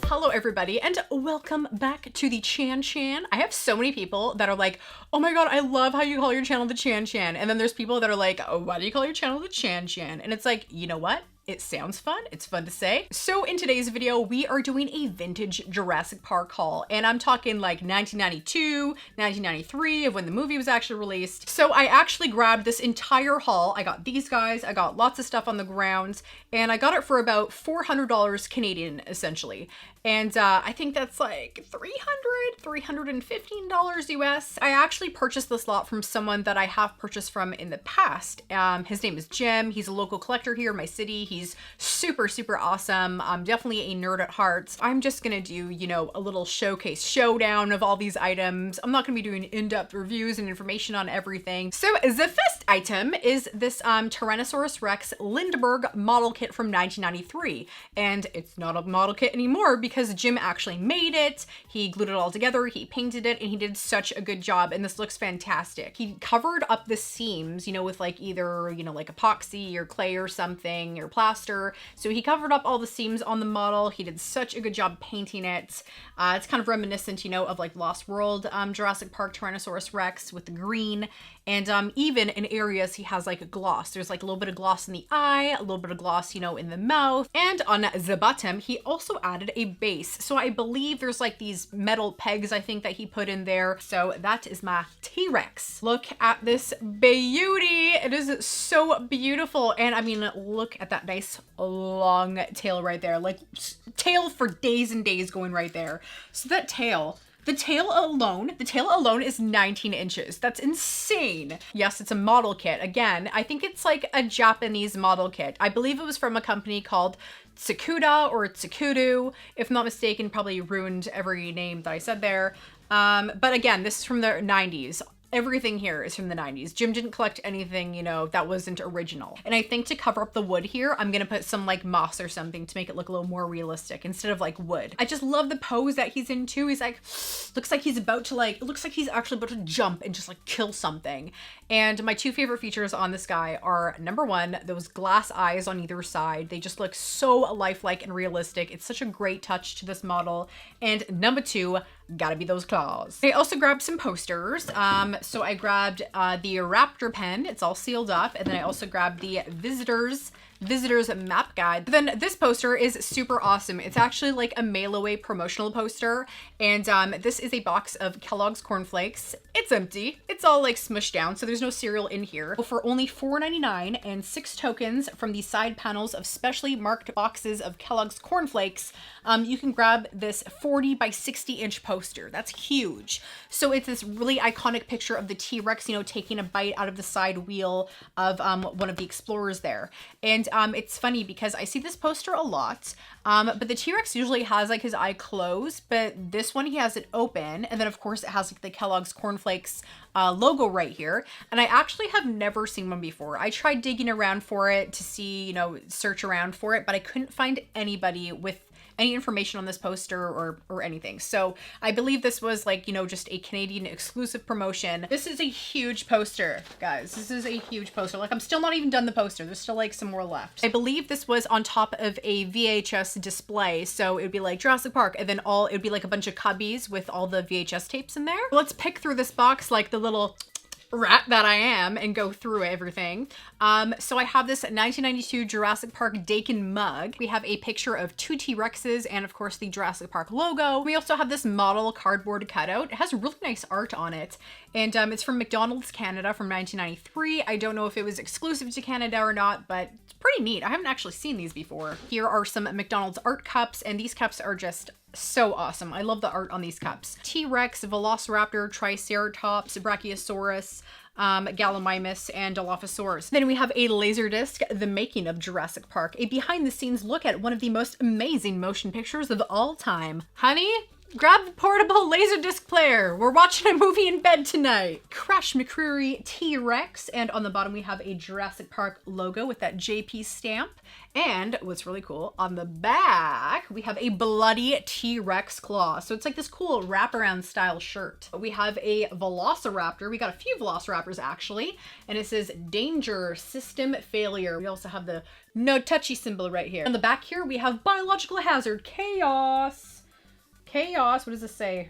Hello everybody and welcome back to the Chan Chan. I have so many people that are like, oh my god, I love how you call your channel the Chan Chan. And then there's people that are like, oh, why do you call your channel the Chan Chan? And it's like, you know what? It sounds fun. It's fun to say. So in today's video, we are doing a vintage Jurassic Park haul. And I'm talking like 1992, 1993 of when the movie was actually released. So I actually grabbed this entire haul. I got these guys, I got lots of stuff on the ground, and I got it for about $400 Canadian, essentially. And I think that's like $315 US. I actually purchased this lot from someone that I have purchased from in the past. His name is Jim. He's a local collector here in my city. He's super, super awesome. I'm definitely a nerd at heart. I'm just gonna do, you know, a little showcase showdown of all these items. I'm not gonna be doing in-depth reviews and information on everything. So the first item is this Tyrannosaurus Rex Lindbergh model kit from 1993. And it's not a model kit anymore because Jim actually made it. He glued it all together, he painted it, and he did such a good job, and this looks fantastic. He covered up the seams, you know, with like either, you know, like epoxy or clay or something or plaster. So he covered up all the seams on the model. He did such a good job painting it. It's kind of reminiscent, you know, of like Lost World Jurassic Park Tyrannosaurus Rex with the green. And even in areas he has like a gloss. There's like a little bit of gloss in the eye, a little bit of gloss, you know, in the mouth. And on the bottom, he also added a base. So I believe there's like these metal pegs, I think, that he put in there. So that is my T-Rex. Look at this beauty. It is so beautiful. And I mean, look at that nice long tail right there. Like tail for days and days going right there. So that tail, the tail alone is 19 inches. That's insane. Yes, it's a model kit. Again, I think it's like a Japanese model kit. I believe it was from a company called Sekora or Tsekudu. If I'm not mistaken, probably ruined every name that I said there. But again, this is from the 90s. Everything here is from the 90s. Jim didn't collect anything, you know, that wasn't original. And I think to cover up the wood here, I'm gonna put some like moss or something to make it look a little more realistic instead of like wood. I just love the pose that he's in too. He's like, looks like he's about to like, it looks like he's actually about to jump and just like kill something. And my two favorite features on this guy are, number one, those glass eyes on either side. They just look so lifelike and realistic. It's such a great touch to this model. And number two, gotta be those claws. I also grabbed some posters. So I grabbed the Raptor pen. It's all sealed up. And then I also grabbed the Visitor's map guide. Then this poster is super awesome. It's actually like a mail away promotional poster. And this is a box of Kellogg's cornflakes. It's empty. It's all like smushed down, so there's no cereal in here. For only $4.99 and 6 tokens from the side panels of specially marked boxes of Kellogg's cornflakes, you can grab this 40 by 60 inch poster. That's huge. So it's this really iconic picture of the T-Rex, you know, taking a bite out of the side wheel of one of the explorers there. And it's funny because I see this poster a lot, but the T-Rex usually has like his eye closed, but this one he has it open. And then of course it has like the Kellogg's cornflakes logo right here. And I actually have never seen one before. I tried digging around for it to see, you know, search around for it, but I couldn't find anybody with any information on this poster or anything. So I believe this was like, you know, just a Canadian exclusive promotion. This is a huge poster, guys. This is a huge poster. Like, I'm still not even done the poster. There's still like some more left. I believe this was on top of a VHS display. So it would be like Jurassic Park, and then it would be like a bunch of cubbies with all the VHS tapes in there. Let's pick through this box like the little rat that I am and go through everything. So I have this 1992 Jurassic Park Dakin mug. We have a picture of 2 T-Rexes and of course the Jurassic Park logo. We also have this model cardboard cutout. It has really nice art on it. And it's from McDonald's Canada from 1993. I don't know if it was exclusive to Canada or not, but it's pretty neat. I haven't actually seen these before. Here are some McDonald's art cups, and these cups are just so awesome. I love the art on these cups. T-Rex, Velociraptor, Triceratops, Brachiosaurus, Gallimimus, and Dilophosaurus. Then we have a Laserdisc, The Making of Jurassic Park, a behind the scenes look at one of the most amazing motion pictures of all time. Honey, Grab the portable Laserdisc player. We're watching a movie in bed tonight. Crash McCreary T-Rex. And on the bottom we have a Jurassic Park logo with that JP stamp. And what's really cool, on the back, we have a bloody T-Rex claw. So it's like this cool wraparound style shirt. We have a Velociraptor. We got a few Velociraptors actually. And it says danger, system failure. We also have the no touchy symbol right here. On the back here, we have biological hazard, chaos. Chaos, what does this say?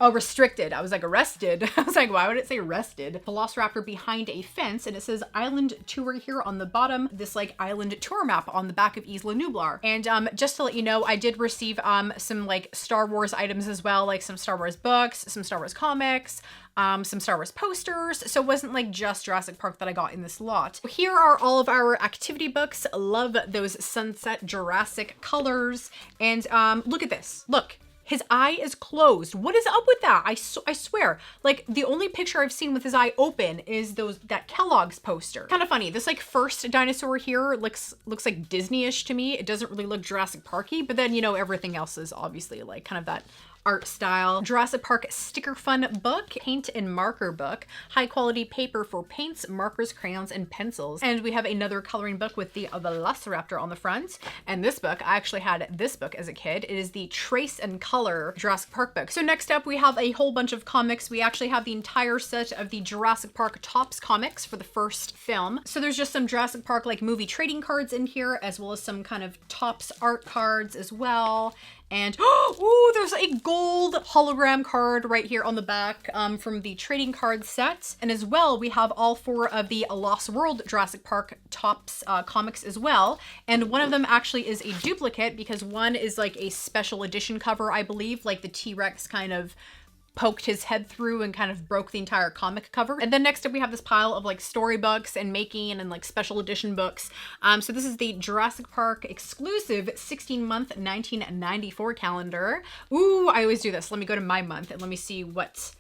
Oh, restricted. I was like, arrested. I was like, why would it say arrested? Velociraptor behind a fence, and it says island tour here on the bottom. This like island tour map on the back of Isla Nublar. And just to let you know, I did receive some like Star Wars items as well, like some Star Wars books, some Star Wars comics, some Star Wars posters. So it wasn't like just Jurassic Park that I got in this lot. Here are all of our activity books. Love those sunset Jurassic colors. And look at this. Look. His eye is closed. What is up with that? I swear, like the only picture I've seen with his eye open is that Kellogg's poster. Kind of funny. This like first dinosaur here looks like Disney-ish to me. It doesn't really look Jurassic Parky, but then, you know, everything else is obviously like kind of that art style. Jurassic Park sticker fun book, paint and marker book, high quality paper for paints, markers, crayons, and pencils. And we have another coloring book with the Velociraptor on the front. And this book, I actually had this book as a kid. It is the Trace and Color Jurassic Park book. So next up, we have a whole bunch of comics. We actually have the entire set of the Jurassic Park Topps comics for the first film. So there's just some Jurassic Park like movie trading cards in here, as well as some kind of Topps art cards as well. And oh, there's a gold hologram card right here on the back from the trading card set. And as well, we have all 4 of the Lost World Jurassic Park Topps comics as well. And one of them actually is a duplicate because one is like a special edition cover, I believe, like the T-Rex kind of poked his head through and kind of broke the entire comic cover. And then next up we have this pile of like storybooks and making and like special edition books. So this is the Jurassic Park exclusive 16-month 1994 calendar. Ooh, I always do this. Let me go to my month and let me see what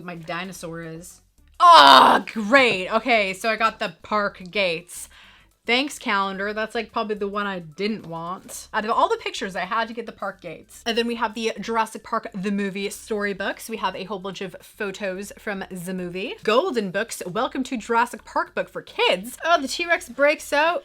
my dinosaur is. Oh, great. Okay, so I got the park gates. Thanks, calendar. That's like probably the one I didn't want. Out of all the pictures, I had to get the park gates. And then we have the Jurassic Park the movie storybooks. We have a whole bunch of photos from the movie. Golden books, Welcome to Jurassic Park book for kids. Oh, the T-Rex breaks out.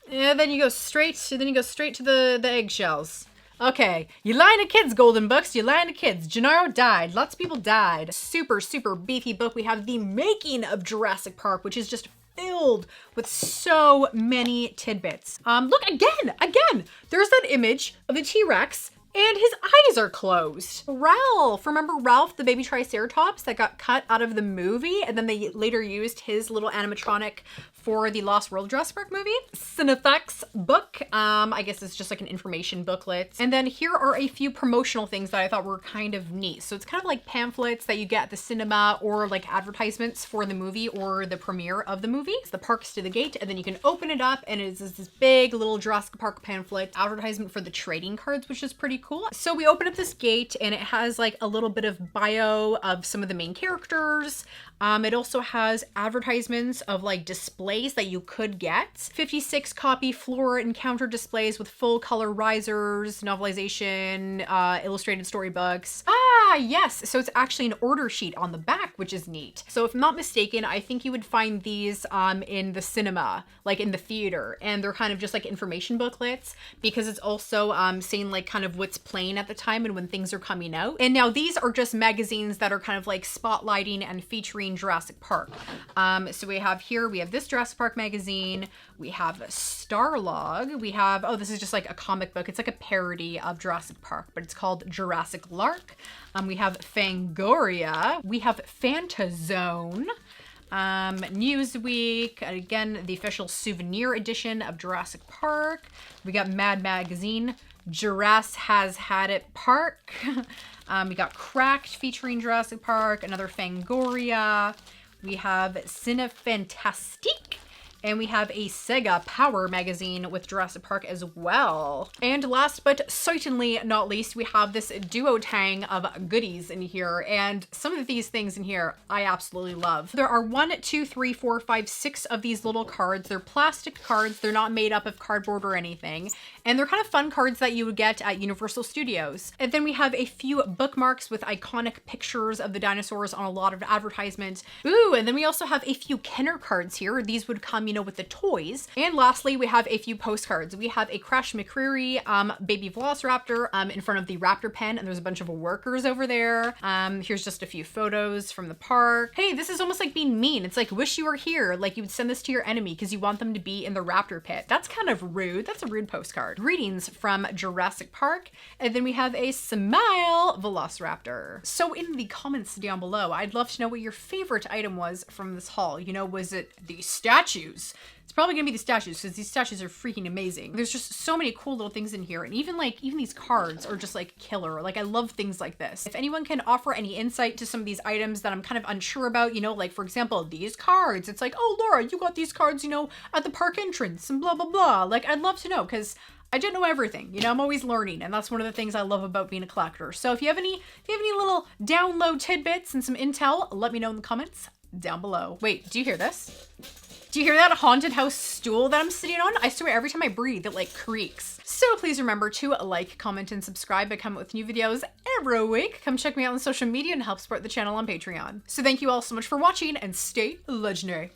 And then you go straight to the eggshells. Okay, you lying to kids, golden books, you lying to kids. Gennaro died, lots of people died. Super, super beefy book. We have the making of Jurassic Park, which is just filled with so many tidbits. Look, again, there's that image of the T-Rex and his eyes are closed. Ralph, remember Ralph, the baby Triceratops that got cut out of the movie and then they later used his little animatronic for the Lost World Jurassic Park movie? Cinefex book, I guess it's just like an information booklet. And then here are a few promotional things that I thought were kind of neat. So it's kind of like pamphlets that you get at the cinema or like advertisements for the movie or the premiere of the movie. It's the Parks to the Gate, and then you can open it up and it's this big little Jurassic Park pamphlet advertisement for the trading cards, which is pretty cool. So we open up this gate and it has like a little bit of bio of some of the main characters. It also has advertisements of like displays that you could get. 56 copy floor encounter displays with full color risers, novelization, illustrated storybooks. Ah, yes. So it's actually an order sheet on the back, which is neat. So if I'm not mistaken, I think you would find these in the cinema, like in the theater, and they're kind of just like information booklets because it's also saying like kind of what's playing at the time and when things are coming out. And now these are just magazines that are kind of like spotlighting and featuring Jurassic Park. So we have this Jurassic Park magazine. We have Starlog. We have, oh, this is just like a comic book. It's like a parody of Jurassic Park, but it's called Jurassic Lark. We have Fangoria. We have Fantazone. Newsweek, again, the official souvenir edition of Jurassic Park. We got Mad Magazine. Jurass Has Had It Park. We got Cracked featuring Jurassic Park, another Fangoria. We have Cinefantastique And we have a Sega Power magazine with Jurassic Park as well. And last but certainly not least, we have this duotang of goodies in here. And some of these things in here I absolutely love. There are 1, 2, 3, 4, 5, 6 of these little cards. They're plastic cards. They're not made up of cardboard or anything. And they're kind of fun cards that you would get at Universal Studios. And then we have a few bookmarks with iconic pictures of the dinosaurs on a lot of advertisements. Ooh, and then we also have a few Kenner cards here. These would come, you know, with the toys. And lastly, we have a few postcards. We have a Crash McCreary baby velociraptor in front of the raptor pen, and there's a bunch of workers over there. Here's just a few photos from the park. Hey, this is almost like being mean. It's like, wish you were here. Like you would send this to your enemy because you want them to be in the raptor pit. That's kind of rude. That's a rude postcard. Greetings from Jurassic Park. And then we have a smile velociraptor. So in the comments down below, I'd love to know what your favorite item was from this haul. You know, was it the statues? It's probably gonna be the statues because these statues are freaking amazing. There's just so many cool little things in here. And even these cards are just like killer. Like I love things like this. If anyone can offer any insight to some of these items that I'm kind of unsure about, you know, like for example, these cards, it's like, oh, Laura, you got these cards, you know, at the park entrance and blah, blah, blah. Like I'd love to know because I don't know everything, you know, I'm always learning, and that's one of the things I love about being a collector. So if you have any little download tidbits and some intel, let me know in the comments down below. Wait, do you hear this? Do you hear that haunted house stool that I'm sitting on? I swear every time I breathe, it like creaks. So please remember to like, comment, and subscribe. I come with new videos every week. Come check me out on social media and help support the channel on Patreon. So thank you all so much for watching and stay legendary.